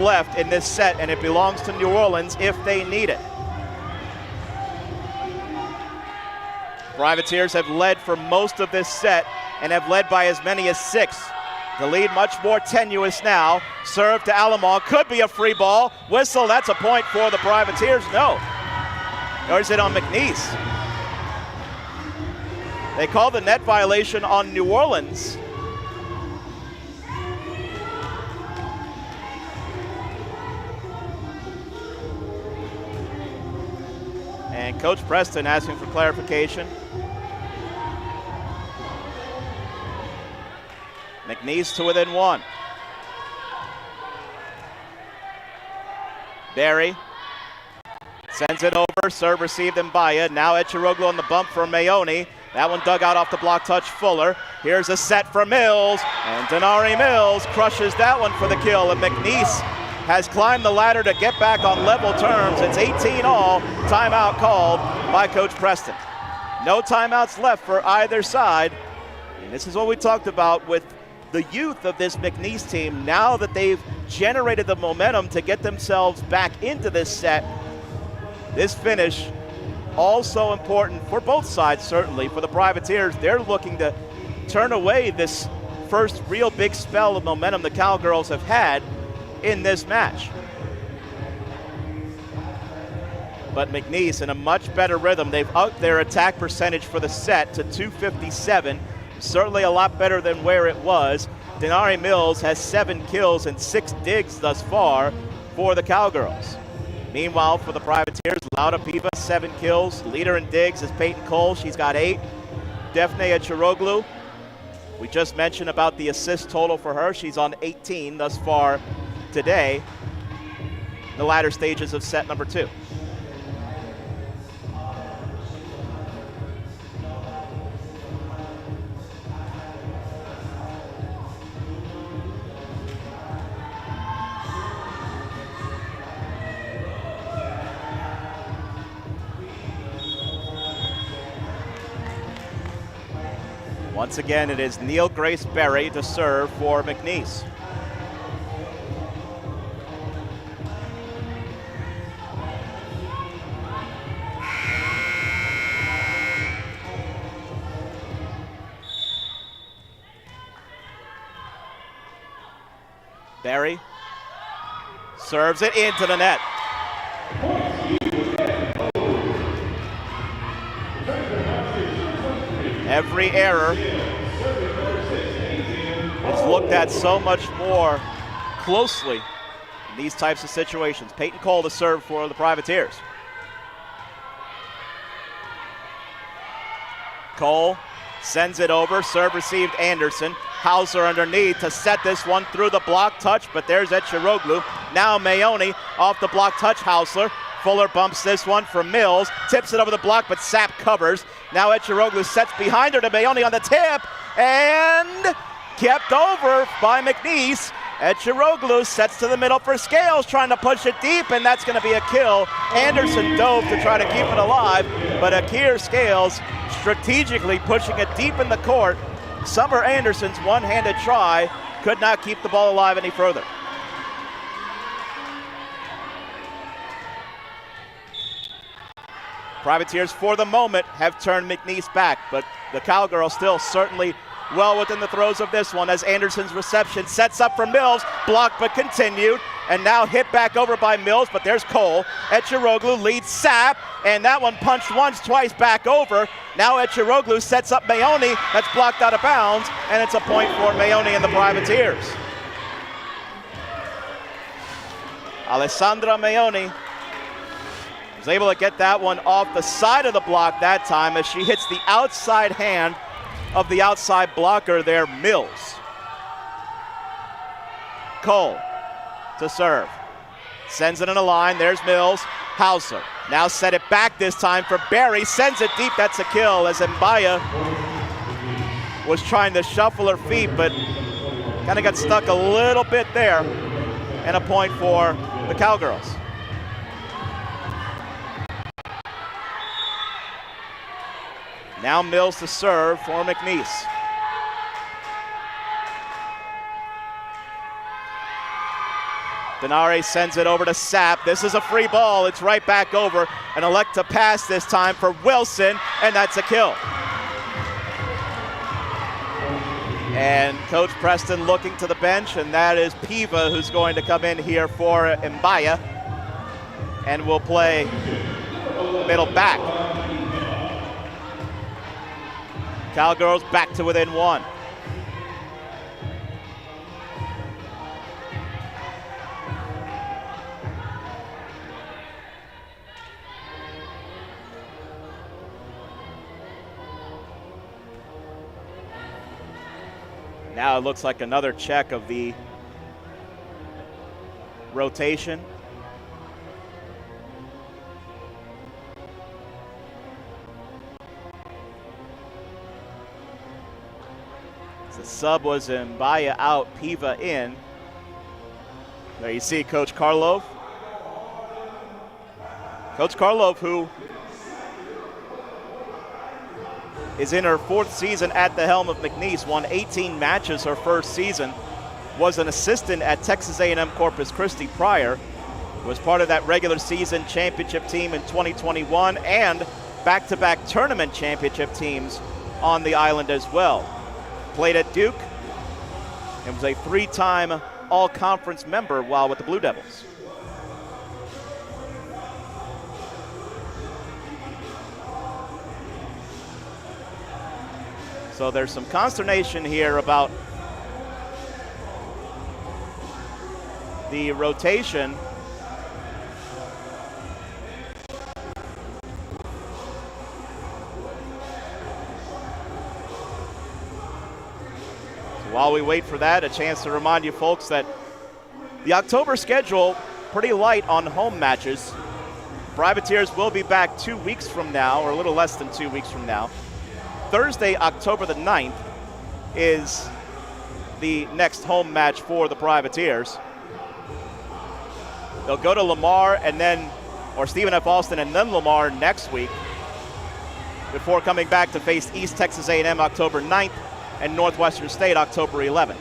left in this set, and it belongs to New Orleans if they need it. Privateers have led for most of this set and have led by as many as 6. The lead much more tenuous now. Serve to Alamo, could be a free ball. Whistle, that's a point for the Privateers. No. Or is it on McNees? They call the net violation on New Orleans. And Coach Preston asking for clarification. McNees to within 1. Barry sends it over, serve received in Mbaya. Now Eciroglu on the bump for Mayoni. That one dug out off the block touch, Fuller. Here's a set for Mills, and Denari Mills crushes that one for the kill, and McNees has climbed the ladder to get back on level terms. It's 18 all, timeout called by Coach Preston. No timeouts left for either side, and this is what we talked about with the youth of this McNees team. Now that they've generated the momentum to get themselves back into this set, this finish also important for both sides, certainly. For the Privateers, they're looking to turn away this first real big spell of momentum the Cowgirls have had in this match. But McNees in a much better rhythm. They've upped their attack percentage for the set to .257. Certainly a lot better than where it was. Denari Mills has 7 kills and 6 digs thus far for the Cowgirls. Meanwhile, for the Privateers, Lauda Piva, 7 kills. Leader in digs is Peyton Cole. She's got 8. Defne Eciroglu, we just mentioned about the assist total for her. She's on 18 thus far today, the latter stages of set number 2. Once again, it is Neil Grace Berry to serve for McNees. Berry serves it into the net. Every error is looked at so much more closely in these types of situations. Peyton Cole to serve for the Privateers. Cole sends it over, serve received Anderson. Hauser underneath to set this one through the block touch, but there's Eciroglu. Now Mayoni off the block touch, Hausler. Fuller bumps this one for Mills, tips it over the block, but Sapp covers. Now Eciroglu sets behind her to Mayoni on the tip, and kept over by McNees. Eciroglu sets to the middle for Scales, trying to push it deep, and that's going to be a kill. Anderson dove to try to keep it alive, but Akir Scales strategically pushing it deep in the court. Summer Anderson's one-handed try could not keep the ball alive any further. Privateers, for the moment, have turned McNees back, but the Cowgirls still certainly well within the throes of this one as Anderson's reception sets up for Mills, blocked but continued, and now hit back over by Mills, but there's Cole. Eciroglu leads Sapp, and that one punched once, twice back over. Now Eciroglu sets up Mayoni, that's blocked out of bounds, and it's a point for Mayoni and the Privateers. Alessandra Mayoni was able to get that one off the side of the block that time as she hits the outside hand of the outside blocker there, Mills. Cole to serve. Sends it in a line. There's Mills. Hauser now set it back this time for Barry. Sends it deep. That's a kill as Mbaya was trying to shuffle her feet, but kind of got stuck a little bit there. And a point for the Cowgirls. Now Mills to serve for McNees. Denari sends it over to Sapp. This is a free ball. It's right back over. And elect to pass this time for Wilson, and that's a kill. And Coach Preston looking to the bench, and that is Piva who's going to come in here for Mbaya and will play middle back. Cowgirls back to within one. Now it looks like another check of the rotation. The sub was Mbaya out, Piva in. There you see Coach Karlov. Coach Karlov, who is in her 4th season at the helm of McNees, won 18 matches her first season, was an assistant at Texas A&M Corpus Christi prior, was part of that regular season championship team in 2021 and back-to-back tournament championship teams on the island as well. Played at Duke and was a 3-time all-conference member while with the Blue Devils. So there's some consternation here about the rotation. While we wait for that, a chance to remind you folks that the October schedule, pretty light on home matches. Privateers will be back 2 weeks from now, or a little less than 2 weeks from now. Thursday, October the 9th, is the next home match for the Privateers. They'll go to Lamar and then, or Stephen F. Austin and then Lamar next week before coming back to face East Texas A&M October 9th and Northwestern State October 11th.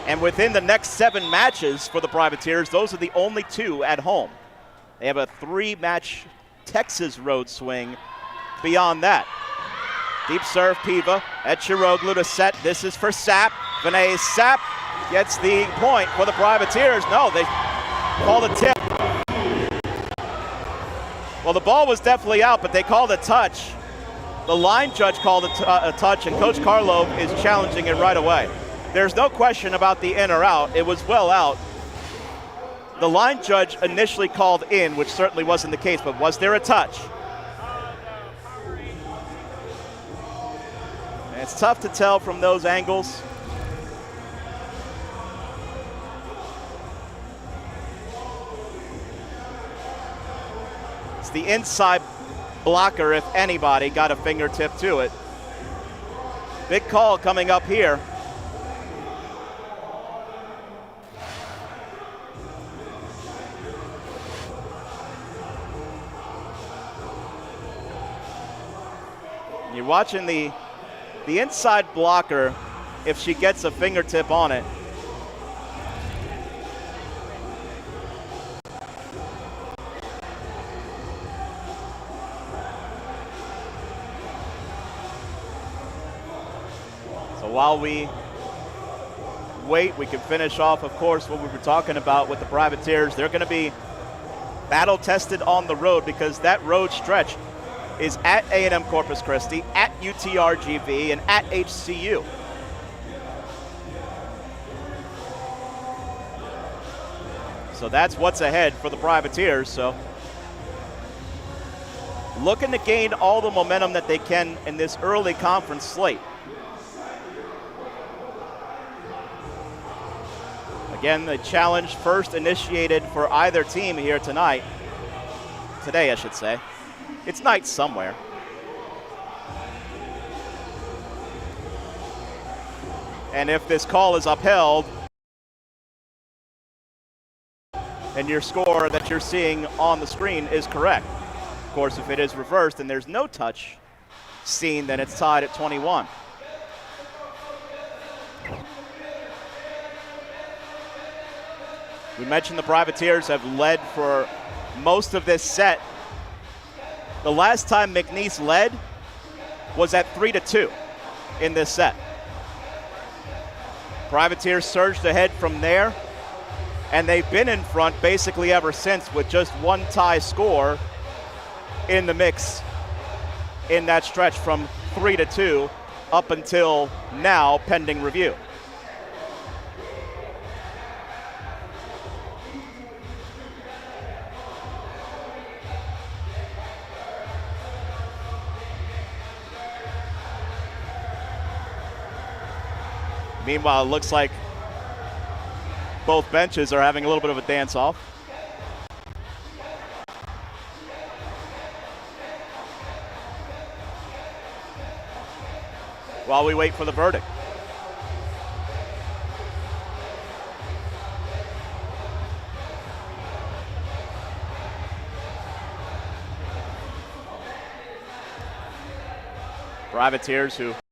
And within the next 7 matches for the Privateers, those are the only 2 at home. They have a 3-match Texas road swing beyond that. Deep serve, Piva. Eciroglu to set. This is for Sapp. Vinay Sapp gets the point for the Privateers. No, they called a tip. Well, the ball was definitely out, but they called a touch. The line judge called a touch, and Coach Karlov is challenging it right away. There's no question about the in or out. It was well out. The line judge initially called in, which certainly wasn't the case, but was there a touch? And it's tough to tell from those angles. It's the inside blocker, if anybody, got a fingertip to it. Big call coming up here. You're watching the inside blocker, if she gets a fingertip on it. So while we wait, we can finish off, of course, what we were talking about with the Privateers. They're going to be battle tested on the road because that road stretch is at A&M Corpus Christi, at UTRGV, and at HCU. So that's what's ahead for the Privateers. So looking to gain all the momentum that they can in this early conference slate. Again, the challenge first initiated for either team here tonight. Today, I should say. It's night somewhere. And if this call is upheld, and your score that you're seeing on the screen is correct. Of course, if it is reversed and there's no touch seen, then it's tied at 21. We mentioned the Privateers have led for most of this set. The last time McNees led was at 3-2 in this set. Privateers surged ahead from there, and they've been in front basically ever since with just one tie score in the mix in that stretch from 3-2 up until now, pending review. Meanwhile, it looks like both benches are having a little bit of a dance-off. While we wait for the verdict. Privateers, who